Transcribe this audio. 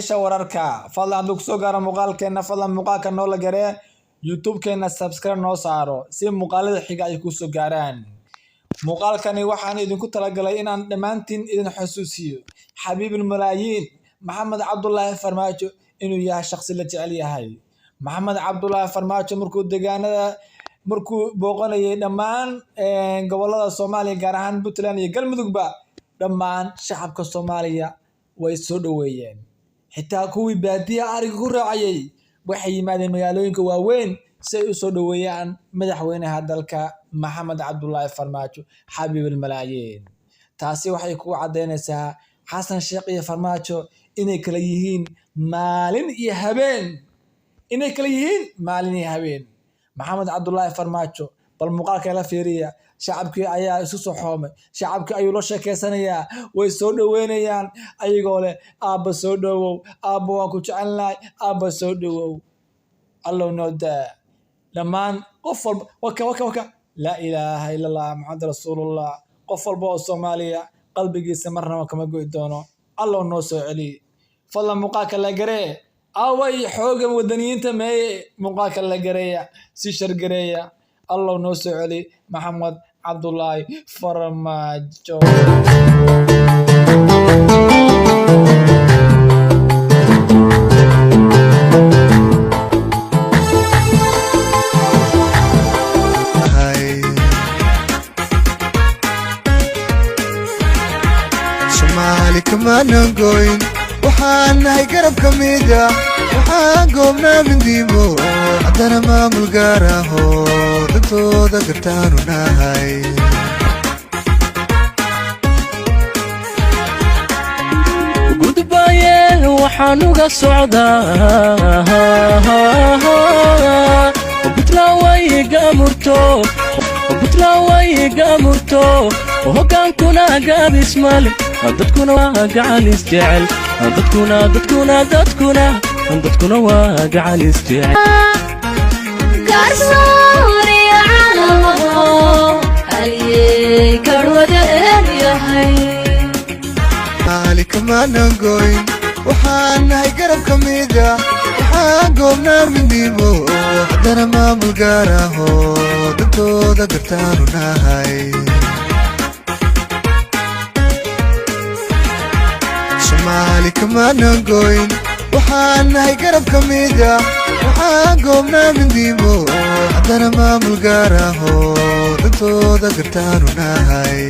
isha wararka fadlan dug soo gaara muuqaalkeena fadlan muuqaalka noo la garee YouTube-keena subscribe noo saaro si muuqaalada xiga ay ku soo gaaraan muuqaalkani waxaan idinku talagalay inaan dhamaantiin idin xusuusiyo xabiibul malaayiin maxamed cabdullaahi farmaajo inuu yahay shakhsi la jecel yahay maxamed cabdullaahi farmaajo markuu booqanayay dhammaan gobolada Soomaaliya gaar ahaan Puntland iyo Galmudugba dhammaan shacabka Soomaaliya way soo dhaweeyeen xitaa kuwii baadiyaha ariga ku raacayay waxay yimaadeen magaalooyinka waaweyn si ay u soo dhaweeyaan madaxweynaha dalka maxamed cabdullaahi farmaajo xabiibul malaayiin taasi waxay ku cadeynaysaa xasan sheekh iyo farmaajo inay kala yihiin maalin iyo habeen maxamed cabdullaahi farmaajo bal muuqaalka la fiiriya shacabkii ayaa isu soo xoomay shacabkii ayuu la sheekeysanayaa way soo dhaweynayaan ayagoo leh aabba soo dhawow aabba waan ku jecelnahay aabba soo dhawow allow nooda dhammaan qof walba waka laa ilaaha illa allah maxamed rasuulullah qof walba oo Soomaaliya qalbigiisa marnaba kama go'i doono allow noo soo celi fadlan muuqaalka la garee away xoogan wadaniyiinta mee muuqaalka la gareeya si shargareeya allow noo soo celi maxamed cabdullaahi farmaajo Somali kamana goyn waxaan nahay garab kamida waxaan goobnaa mindiimo haddana maamul gaar ahoo dantooda gartaanu nahay gudbayeen waxaan uga socdaa Puntland way gaamurto hoggaankuna gaabis male dadkuna waa gacan isjecel dadkuna waa gacan isjecel garsoori caalamo haliyey karwada yahay Somali kamana goyn waxaan nahay garab kamida waxaan goobnaa mindiimo haddana maamul gaar ahoo dantooda gartaanu nahay Somali kamana goyn waxaan nahay garab kamida waxaan goobnaa mindiimo haddana maamul gaar ahoo dantooda gartaanu nahay